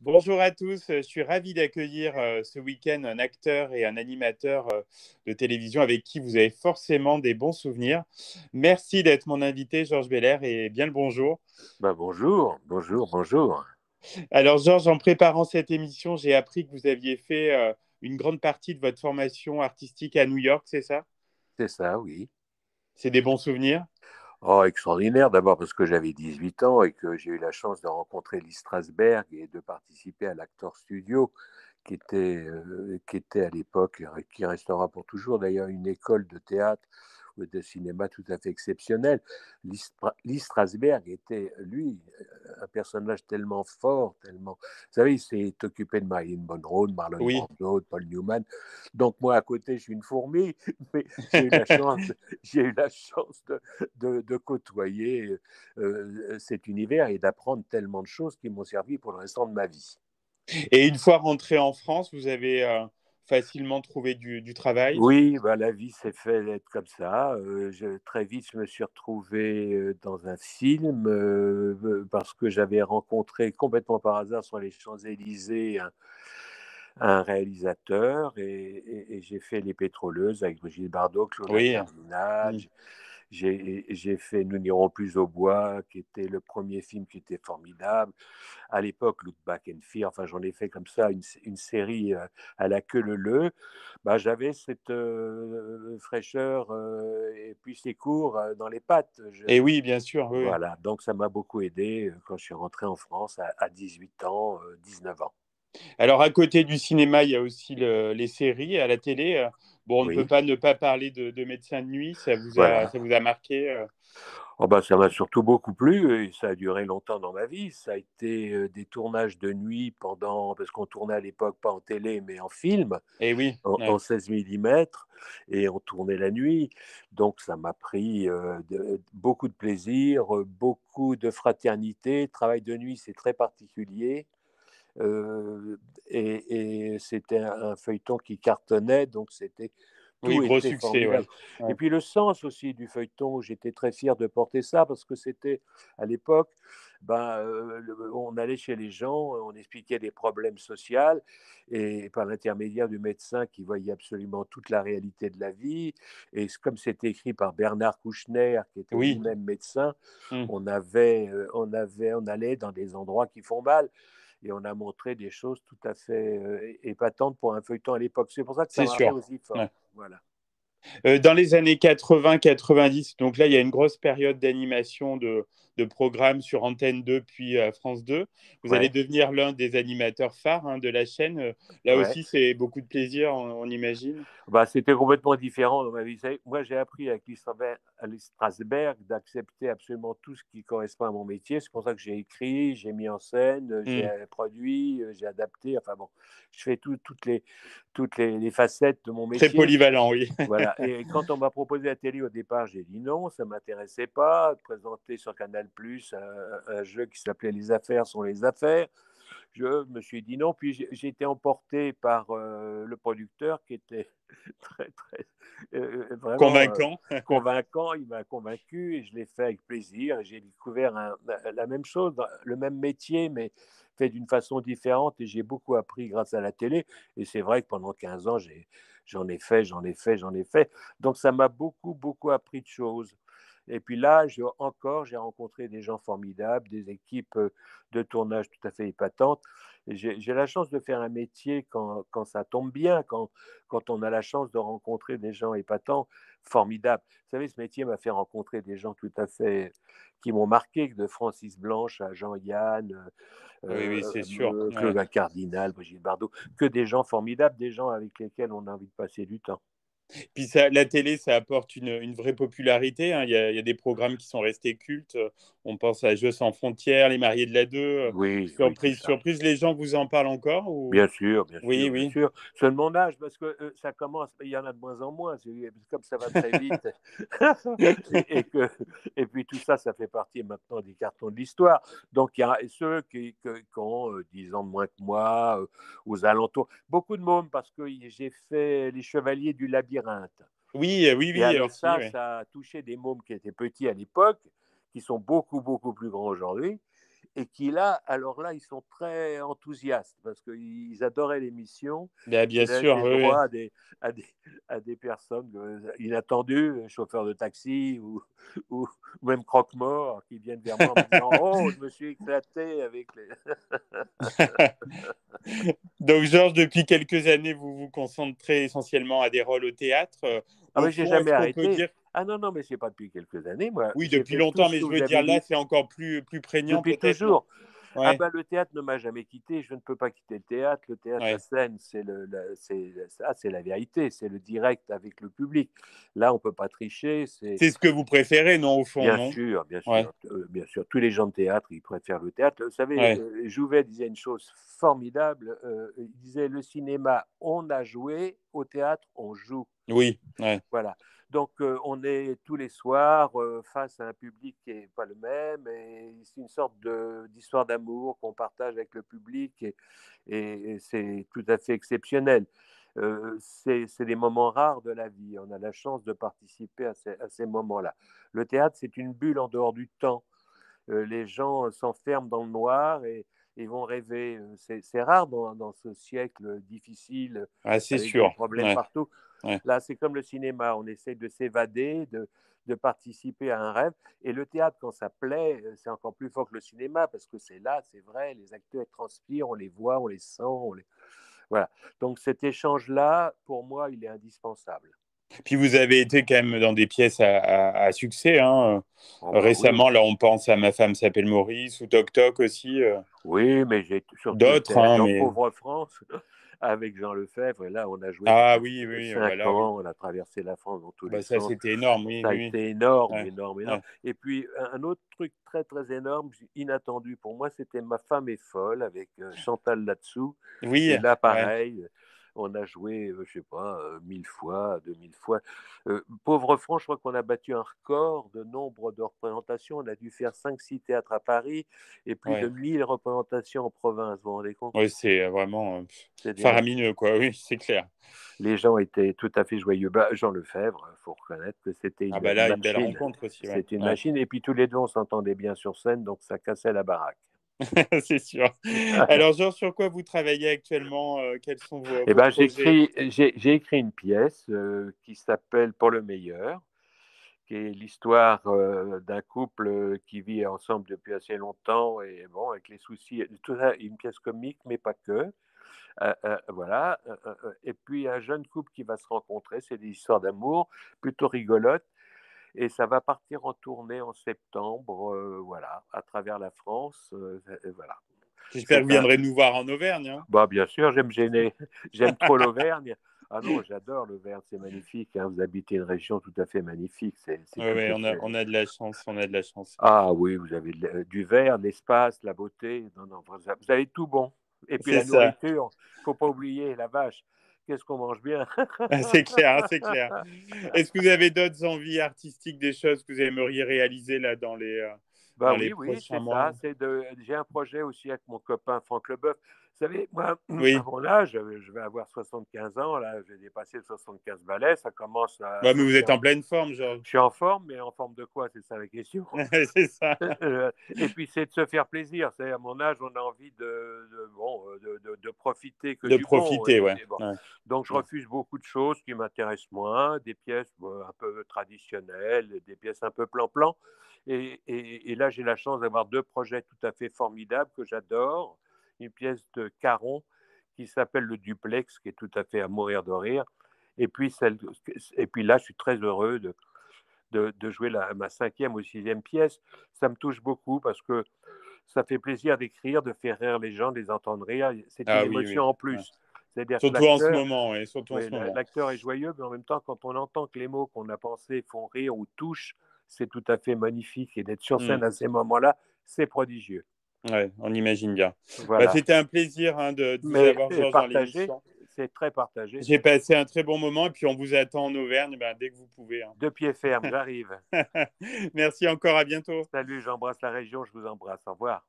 Bonjour à tous, je suis ravi d'accueillir ce week-end un acteur et un animateur de télévision avec qui vous avez forcément des bons souvenirs. Merci d'être mon invité, Georges Belair, et bien le bonjour. Bonjour, bonjour, bonjour. Alors Georges, en préparant cette émission, j'ai appris que vous aviez fait une grande partie de votre formation artistique à New York, c'est ça? C'est ça, oui. C'est des bons souvenirs? Oh, extraordinaire, d'abord parce que j'avais 18 ans et que j'ai eu la chance de rencontrer Lee Strasberg et de participer à l'Actor Studio, qui était à l'époque, qui restera pour toujours d'ailleurs une école de théâtre ou de cinéma tout à fait exceptionnelle. Lee Strasberg était, lui, un personnage tellement fort, tellement... Vous savez, il s'est occupé de Marilyn Monroe, de Marlon Oui. Brando, de Paul Newman. Donc moi, à côté, je suis une fourmi, mais j'ai eu la chance, j'ai eu la chance de côtoyer cet univers et d'apprendre tellement de choses qui m'ont servi pour le restant de ma vie. Et une fois rentré en France, vous avez facilement trouvé du travail? Oui, la vie s'est fait être comme ça. Très vite, je me suis retrouvé dans un film parce que j'avais rencontré complètement par hasard sur les Champs-Élysées un réalisateur et j'ai fait Les Pétroleuses avec Brigitte Bardot, Claude Oui. Cardinal. Mm. J'ai fait Nous n'irons plus au bois, qui était le premier film qui était formidable. À l'époque, Look Back and Fear, enfin j'en ai fait comme ça une série à la queue leu. J'avais cette fraîcheur et puis ces cours dans les pattes. Et oui, bien sûr, oui. Voilà, donc ça m'a beaucoup aidé quand je suis rentré en France à 18 ans, 19 ans. Alors, à côté du cinéma, il y a aussi les séries à la télé. Bon, on ne peut Oui, pas ne pas parler de Médecins de nuit. voilà. Ça vous a marqué Ça m'a surtout beaucoup plu et ça a duré longtemps dans ma vie. Ça a été des tournages de nuit parce qu'on tournait à l'époque pas en télé mais en film, Eh oui, en ouais. 16 millimètres et on tournait la nuit. Donc ça m'a pris beaucoup de plaisir, beaucoup de fraternité. Travail de nuit, c'est très particulier. Euh, et c'était un feuilleton qui cartonnait, donc Oui, tout gros était succès, formidable. ouais. Et Ouais. puis le sens aussi du feuilleton, j'étais très fier de porter ça parce que c'était à l'époque, on allait chez les gens, on expliquait des problèmes sociaux et par l'intermédiaire du médecin qui voyait absolument toute la réalité de la vie. Et comme c'était écrit par Bernard Kouchner, qui était Oui. lui-même médecin, Mm. on allait dans des endroits qui font mal et on a montré des choses tout à fait épatantes pour un feuilleton à l'époque. C'est pour ça que ça C'est m'a fait sûr. aussi Ouais. fort. Voilà. Dans les années 80-90, donc là, il y a une grosse période d'animation de programmes sur Antenne 2 puis France 2. Vous allez Ouais, devenir l'un des animateurs phares de la chaîne. Là ouais. aussi, c'est beaucoup de plaisir, on imagine. C'était complètement différent dans ma vie. Vous savez, moi, j'ai appris avec Lee Strasberg d'accepter absolument tout ce qui correspond à mon métier. C'est pour ça que j'ai écrit, j'ai mis en scène, j'ai Mm. produit, j'ai adapté. Enfin bon, je fais toutes les facettes de mon Très métier. polyvalent, oui. Voilà. Et quand on m'a proposé la télé au départ, j'ai dit non, ça ne m'intéressait pas. De présenter sur Canal Plus un jeu qui s'appelait Les affaires sont les affaires. Je me suis dit non. Puis j'ai été emporté par le producteur qui était très, très, vraiment Convaincant. convaincant. Il m'a convaincu et je l'ai fait avec plaisir. J'ai découvert la même chose, le même métier, mais fait d'une façon différente. Et j'ai beaucoup appris grâce à la télé. Et c'est vrai que pendant 15 ans, j'en ai fait, j'en ai fait, j'en ai fait. Donc ça m'a beaucoup, beaucoup appris de choses. Et puis là, j'ai rencontré des gens formidables, des équipes de tournage tout à fait épatantes. Et j'ai la chance de faire un métier quand ça tombe bien, quand on a la chance de rencontrer des gens épatants, formidables. Vous savez, ce métier m'a fait rencontrer des gens tout à fait qui m'ont marqué, de Francis Blanche à Jean-Yann, Oui, oui, c'est sûr. Ouais. Claude Cardinal, Brigitte Bardot, que des gens formidables, des gens avec lesquels on a envie de passer du temps. Puis ça, la télé, ça apporte une vraie popularité. Il y a des programmes qui sont restés cultes. On pense à Jeux sans frontières, Les Mariés de la 2. Oui, oui, tout Surprise, ça. surprise, les gens vous en parlent encore ou... Bien sûr, bien Oui, sûr, bien oui. sûr. C'est de mon âge parce que ça commence, il y en a de moins en moins, comme ça va très vite. et, et que, et puis tout ça, ça fait partie maintenant des cartons de l'histoire. Donc il y a ceux qui ont 10 ans de moins que moi, aux alentours. Beaucoup de mômes parce que j'ai fait les Chevaliers du Labyrinthe. Oui, oui, Et oui, alors aussi, ça, oui. ça a touché des mômes qui étaient petits à l'époque, qui sont beaucoup, beaucoup plus grands aujourd'hui et qui là, alors là, ils sont très enthousiastes parce qu'ils adoraient l'émission. Bah, bien Il a sûr, laissé oui, oui. droit à des, à des personnes inattendues, chauffeurs de taxi ou même croque-mort, qui viennent vers moi en me disant: «Oh, je me suis éclaté avec les.» Donc, Georges, depuis quelques années, vous vous concentrez essentiellement à des rôles au théâtre. Ah Au ben, j'ai fond, jamais est-ce qu'on peut arrêté. dire, Ah non, non, mais c'est pas depuis quelques années. Moi, oui, j'ai depuis fait tout longtemps, ce mais que je vous veux avez dire là, dit c'est encore plus prégnant depuis peut-être, non? toujours. Ah Ouais, ben, le théâtre ne m'a jamais quitté. Je ne peux pas quitter le théâtre. Le théâtre, la ouais. scène, c'est la vérité. C'est le direct avec le public. Là, on peut pas tricher. C'est C'est ce que vous préférez, non, au fond, non? bien Ouais, sûr, bien sûr. Tous les gens de théâtre, ils préfèrent le théâtre. Vous savez, ouais. Jouvet disait une chose formidable. Il disait: le cinéma, on a joué. Au théâtre, on joue. Oui, ouais. Voilà. Donc, on est tous les soirs face à un public qui n'est pas le même, et c'est une sorte d'histoire d'amour qu'on partage avec le public, et c'est tout à fait exceptionnel. C'est des moments rares de la vie. On a la chance de participer à ces moments-là. Le théâtre, c'est une bulle en dehors du temps. Les gens s'enferment dans le noir et vont rêver. C'est rare dans ce siècle difficile, Ah, c'est avec des sûr. problèmes Ouais, partout. ouais. Là, c'est comme le cinéma, on essaie de s'évader, de participer à un rêve. Et le théâtre, quand ça plaît, c'est encore plus fort que le cinéma, parce que c'est là, c'est vrai, les acteurs transpirent, on les voit, on les sent. Voilà. Donc cet échange-là, pour moi, il est indispensable. Puis vous avez été quand même dans des pièces à succès, hein. Oh bah oui, Récemment, là, on pense à Ma femme s'appelle Maurice ou Toc Toc aussi. oui, mais j'ai surtout D'autres, été hein, dans mais. Pauvre France avec Jean Lefebvre. Et là, on a joué Ah pendant oui, oui, 5 voilà, oui. ans, on a traversé la France dans tous les Bah, ça, sens. c'était énorme, oui, Ça a oui, oui. été énorme, Ouais, énorme, énorme. ouais. Et puis, un autre truc très, très énorme, inattendu pour moi, c'était Ma femme est folle avec Chantal Latsou. Oui, Et là, ouais. pareil, on a joué, je sais pas, 1000 fois, 2000 fois. Pauvre France, je crois qu'on a battu un record de nombre de représentations. On a dû faire 5 6 théâtres à Paris et plus de Ouais, 1000 représentations en province. Vous vous rendez compte? ouais, c'est vraiment C'est énorme. faramineux, quoi. Oui, c'est clair. Les gens étaient tout à fait joyeux. Bah, Jean Lefebvre, il faut reconnaître que c'était Ah une bah là, une belle machine. rencontre aussi, ouais. C'est une Ouais. machine. Et puis tous les deux, on s'entendait bien sur scène, donc ça cassait la baraque. C'est sûr. Alors, genre, sur quoi vous travaillez actuellement? Quels sont Et vos ben, projets? j'ai écrit une pièce qui s'appelle Pour le meilleur, qui est l'histoire d'un couple qui vit ensemble depuis assez longtemps, et bon, avec les soucis, tout ça, une pièce comique, mais pas que. Voilà. Et puis un jeune couple qui va se rencontrer, c'est des histoires d'amour plutôt rigolotes, et ça va partir en tournée en septembre, voilà, à travers la France. Et voilà. J'espère que vous C'est un. viendrez nous voir en Auvergne, hein. Bah, bien sûr, j'aime gêner, j'aime trop l'Auvergne. Ah non, j'adore l'Auvergne, c'est magnifique, hein. Vous habitez une région tout à fait magnifique, c'est Ouais, tout ouais, à fait. on a de la chance, on a de la chance. Ah oui, vous avez du vert, de l'espace, de la beauté. Non, non, vous avez tout bon. Et puis C'est la ça. nourriture, faut pas oublier, la vache, qu'est-ce qu'on mange bien. C'est clair, c'est clair. Est-ce que vous avez d'autres envies artistiques, des choses que vous aimeriez réaliser là Bah dans les oui, oui, prochains c'est ça. mois? J'ai un projet aussi avec mon copain Franck Leboeuf. Vous savez, moi, à Oui. mon âge, je vais avoir 75 ans, là, j'ai dépassé le 75 balais, ça commence à Ouais, mais vous êtes sentir. en pleine forme, Georges. Je suis en forme, mais en forme de quoi? C'est ça la question. C'est ça. Et puis c'est de se faire plaisir. C'est à mon âge, on a envie bon, de profiter que De du bon. profiter, ouais. Et bon. Ouais. Donc je Ouais. refuse beaucoup de choses qui m'intéressent moins, des pièces un peu traditionnelles, des pièces un peu plan-plan. Et là, j'ai la chance d'avoir deux projets tout à fait formidables que j'adore. Une pièce de Caron qui s'appelle Le Duplex, qui est tout à fait à mourir de rire. Et puis là, je suis très heureux de jouer ma cinquième ou sixième pièce. Ça me touche beaucoup parce que ça fait plaisir d'écrire, de faire rire les gens, de les entendre rire. C'est une Ah oui, émotion oui. en Ouais. plus. C'est-à-dire que Surtout en ce moment, ouais. Surtout en oui, ce moment. l'acteur est joyeux, mais en même temps, quand on entend que les mots qu'on a pensés font rire ou touchent, c'est tout à fait magnifique. Et d'être sur Hmm. scène à ces moments-là, c'est prodigieux. Ouais, on imagine bien. Bah, Voilà. c'était un plaisir, hein, de vous Mais avoir, Georges, dans partagé, l'émission. c'est très partagé. J'ai passé un très bon moment et puis on vous attend en Auvergne bah, dès que vous pouvez, hein. De pied ferme, j'arrive. Merci encore, à bientôt. Salut, j'embrasse la région, je vous embrasse. Au revoir.